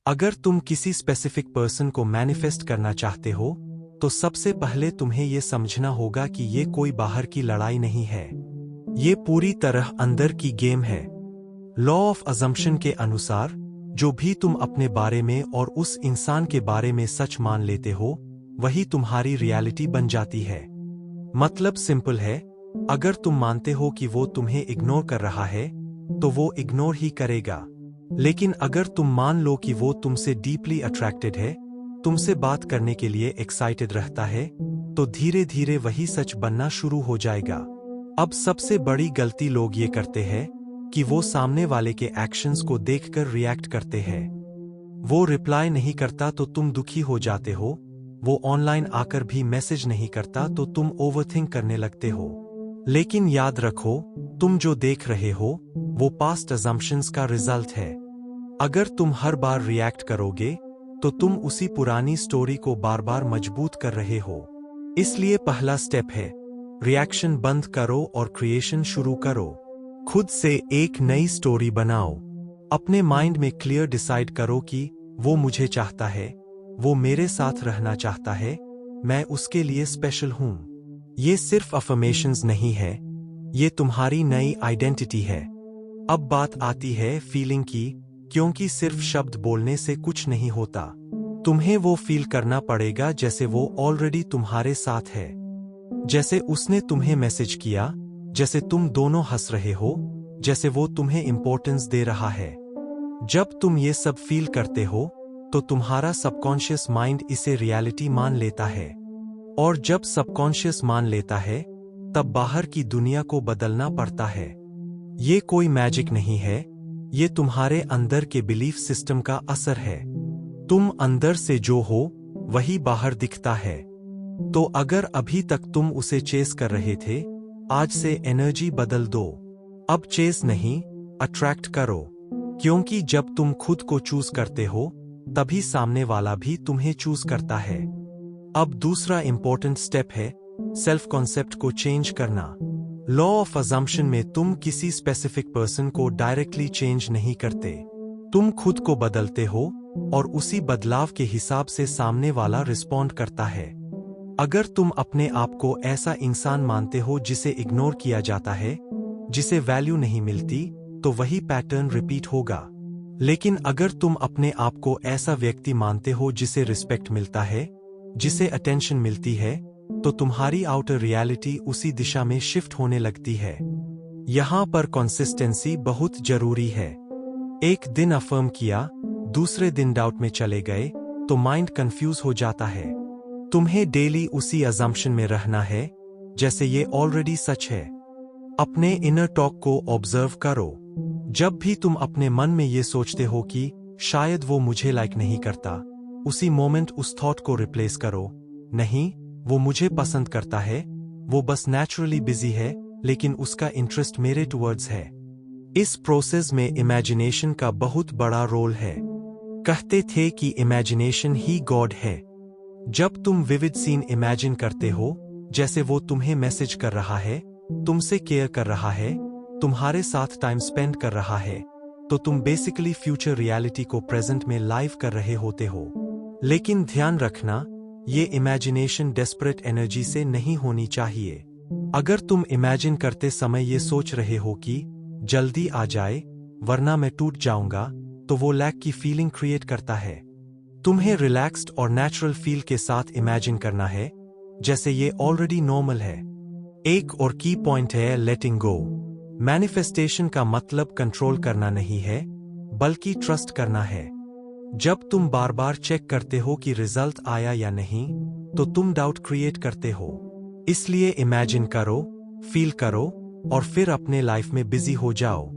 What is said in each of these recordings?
अगर तुम किसी स्पेसिफिक पर्सन को मैनिफेस्ट करना चाहते हो तो सबसे पहले तुम्हें यह समझना होगा कि ये कोई बाहर की लड़ाई नहीं है, ये पूरी तरह अंदर की गेम है। लॉ ऑफ अजम्पशन के अनुसार जो भी तुम अपने बारे में और उस इंसान के बारे में सच मान लेते हो वही तुम्हारी रियलिटी बन जाती है। मतलब सिंपल है, अगर तुम मानते हो कि वो तुम्हें इग्नोर कर रहा है तो वो इग्नोर ही करेगा। लेकिन अगर तुम मान लो कि वो तुमसे डीपली अट्रैक्टेड है, तुमसे बात करने के लिए एक्साइटेड रहता है, तो धीरे धीरे वही सच बनना शुरू हो जाएगा। अब सबसे बड़ी गलती लोग ये करते हैं कि वो सामने वाले के एक्शंस को देखकर रिएक्ट करते हैं। वो रिप्लाई नहीं करता तो तुम दुखी हो जाते हो, वो ऑनलाइन आकर भी मैसेज नहीं करता तो तुम ओवरथिंक करने लगते हो। लेकिन याद रखो, तुम जो देख रहे हो वो पास्ट अजम्पशंस का रिजल्ट है। अगर तुम हर बार रिएक्ट करोगे तो तुम उसी पुरानी स्टोरी को बार बार मजबूत कर रहे हो। इसलिए पहला स्टेप है, रिएक्शन बंद करो और क्रिएशन शुरू करो। खुद से एक नई स्टोरी बनाओ। अपने माइंड में क्लियर डिसाइड करो कि वो मुझे चाहता है, वो मेरे साथ रहना चाहता है, मैं उसके लिए स्पेशल हूं। ये सिर्फ अफर्मेशंस नहीं है, ये तुम्हारी नई आइडेंटिटी है। अब बात आती है फीलिंग की, क्योंकि सिर्फ शब्द बोलने से कुछ नहीं होता। तुम्हें वो फील करना पड़ेगा जैसे वो ऑलरेडी तुम्हारे साथ है, जैसे उसने तुम्हें मैसेज किया, जैसे तुम दोनों हंस रहे हो, जैसे वो तुम्हें इंपॉर्टेंस दे रहा है। जब तुम ये सब फील करते हो तो तुम्हारा सबकॉन्शियस माइंड इसे रियलिटी मान लेता है, और जब सबकॉन्शियस मान लेता है तब बाहर की दुनिया को बदलना पड़ता है। ये कोई मैजिक नहीं है, ये तुम्हारे अंदर के बिलीफ सिस्टम का असर है। तुम अंदर से जो हो वही बाहर दिखता है। तो अगर अभी तक तुम उसे चेस कर रहे थे, आज से एनर्जी बदल दो। अब चेस नहीं, अट्रैक्ट करो, क्योंकि जब तुम खुद को चूज करते हो तभी सामने वाला भी तुम्हें चूज करता है। अब दूसरा इंपॉर्टेंट स्टेप है सेल्फ कॉन्सेप्ट को चेंज करना। लॉ ऑफ अजम्पशन में तुम किसी स्पेसिफिक पर्सन को डायरेक्टली चेंज नहीं करते, तुम खुद को बदलते हो और उसी बदलाव के हिसाब से सामने वाला रिस्पॉन्ड करता है। अगर तुम अपने आप को ऐसा इंसान मानते हो जिसे इग्नोर किया जाता है, जिसे वैल्यू नहीं मिलती, तो वही पैटर्न रिपीट होगा। लेकिन अगर तुम अपने आप को ऐसा व्यक्ति मानते हो जिसे रिस्पेक्ट मिलता है, जिसे अटेंशन मिलती है, तो तुम्हारी आउटर रियलिटी उसी दिशा में शिफ्ट होने लगती है। यहां पर कंसिस्टेंसी बहुत जरूरी है। एक दिन अफर्म किया, दूसरे दिन डाउट में चले गए तो माइंड कंफ्यूज हो जाता है। तुम्हें डेली उसी अजम्पशन में रहना है जैसे ये ऑलरेडी सच है। अपने इनर टॉक को ऑब्जर्व करो। जब भी तुम अपने मन में ये सोचते हो कि शायद वो मुझे लाइक नहीं करता, उसी मोमेंट उस थॉट को रिप्लेस करो, नहीं, वो मुझे पसंद करता है, वो बस नेचुरली बिजी है, लेकिन उसका इंटरेस्ट मेरे टुवर्ड्स है। इस प्रोसेस में इमेजिनेशन का बहुत बड़ा रोल है। कहते थे कि इमेजिनेशन ही गॉड है। जब तुम विविड सीन इमेजिन करते हो, जैसे वो तुम्हें मैसेज कर रहा है, तुमसे केयर कर रहा है, तुम्हारे साथ टाइम स्पेंड कर रहा है, तो तुम बेसिकली फ्यूचर रियलिटी को प्रेजेंट में लाइव कर रहे होते हो। लेकिन ध्यान रखना, ये इमेजिनेशन डेस्परेट एनर्जी से नहीं होनी चाहिए। अगर तुम इमेजिन करते समय ये सोच रहे हो कि जल्दी आ जाए वरना मैं टूट जाऊंगा, तो वो लैक की फीलिंग क्रिएट करता है। तुम्हें रिलैक्स्ड और नेचुरल फील के साथ इमेजिन करना है, जैसे ये ऑलरेडी नॉर्मल है। एक और की पॉइंट है लेटिंग गो। मैनिफेस्टेशन का मतलब कंट्रोल करना नहीं है, बल्कि ट्रस्ट करना है। जब तुम बार बार चेक करते हो कि रिजल्ट आया या नहीं, तो तुम डाउट क्रिएट करते हो। इसलिए इमेजिन करो, फील करो और फिर अपने लाइफ में बिजी हो जाओ।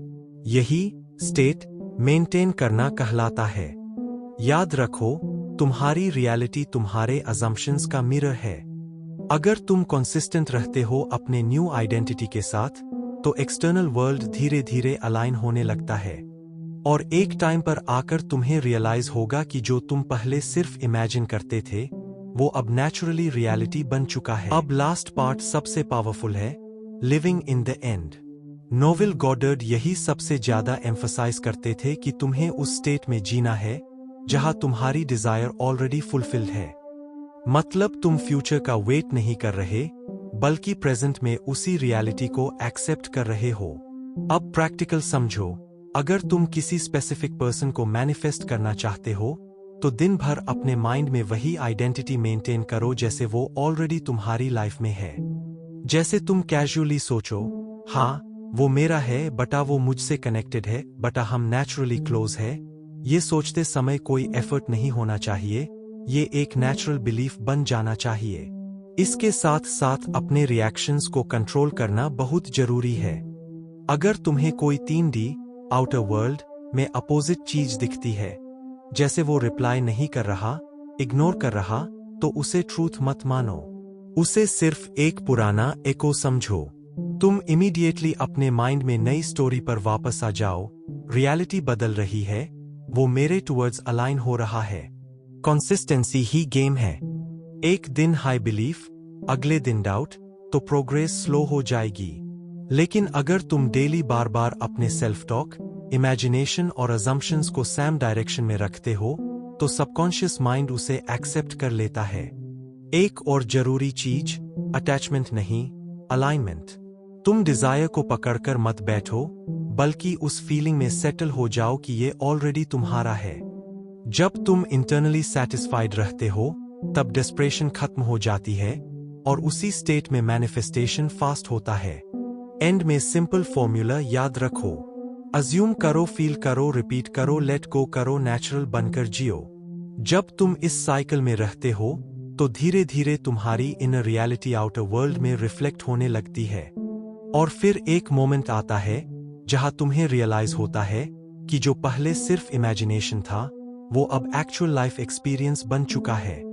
यही स्टेट मेंटेन करना कहलाता है। याद रखो, तुम्हारी रियलिटी तुम्हारे अजम्पशंस का मिरर है। अगर तुम कंसिस्टेंट रहते हो अपने न्यू आइडेंटिटी के साथ, तो एक्सटर्नल वर्ल्ड धीरे धीरे अलाइन होने लगता है, और एक टाइम पर आकर तुम्हें रियलाइज होगा कि जो तुम पहले सिर्फ इमेजिन करते थे, वो अब नेचुरली रियलिटी बन चुका है। अब लास्ट पार्ट सबसे पावरफुल है, living in the end. Neville Goddard यही सबसे ज्यादा एम्फसाइज करते थे कि तुम्हें उस स्टेट में जीना है जहां तुम्हारी डिजायर ऑलरेडी फुलफिल्ड है। मतलब तुम फ्यूचर का वेट नहीं कर रहे, बल्कि प्रेजेंट में उसी रियलिटी को एक्सेप्ट कर रहे हो। अब प्रैक्टिकल समझो, अगर तुम किसी स्पेसिफिक पर्सन को मैनिफेस्ट करना चाहते हो, तो दिन भर अपने माइंड में वही आइडेंटिटी मेंटेन करो जैसे वो ऑलरेडी तुम्हारी लाइफ में है। जैसे तुम कैजुअली सोचो, हाँ वो मेरा है, बटा वो मुझसे कनेक्टेड है, बटा हम नेचुरली क्लोज है। ये सोचते समय कोई एफर्ट नहीं होना चाहिए, ये एक नेचुरल बिलीफ बन जाना चाहिए। इसके साथ साथ अपने रिएक्शंस को कंट्रोल करना बहुत जरूरी है। अगर तुम्हें कोई 3D आउटर वर्ल्ड में अपोजिट चीज दिखती है, जैसे वो रिप्लाई नहीं कर रहा, इग्नोर कर रहा, तो उसे ट्रूथ मत मानो। उसे सिर्फ एक पुराना एको समझो। तुम इमीडिएटली अपने माइंड में नई स्टोरी पर वापस आ जाओ, रियलिटी बदल रही है, वो मेरे टुवर्ड्स अलाइन हो रहा है। कंसिस्टेंसी ही गेम है। एक दिन हाई बिलीफ, अगले दिन डाउट, तो प्रोग्रेस स्लो हो जाएगी। लेकिन अगर तुम डेली बार बार अपने सेल्फ टॉक, इमेजिनेशन और अजम्पशंस को सेम डायरेक्शन में रखते हो, तो सबकॉन्शियस माइंड उसे एक्सेप्ट कर लेता है। एक और जरूरी चीज, अटैचमेंट नहीं, अलाइनमेंट। तुम डिजायर को पकड़कर मत बैठो, बल्कि उस फीलिंग में सेटल हो जाओ कि ये ऑलरेडी तुम्हारा है। जब तुम इंटरनली सेटिस्फाइड रहते हो, तब डेस्परेशन खत्म हो जाती है और उसी स्टेट में मैनिफेस्टेशन फास्ट होता है। एंड में सिंपल फॉर्मूला याद रखो, अज्यूम करो, फील करो, रिपीट करो, लेट गो करो, नेचुरल बनकर जियो। जब तुम इस साइकिल में रहते हो, तो धीरे धीरे तुम्हारी इनर रियलिटी आउटर वर्ल्ड में रिफ्लेक्ट होने लगती है। और फिर एक मोमेंट आता है जहां तुम्हें रियलाइज होता है कि जो पहले सिर्फ इमेजिनेशन था, वो अब एक्चुअल लाइफ एक्सपीरियंस बन चुका है।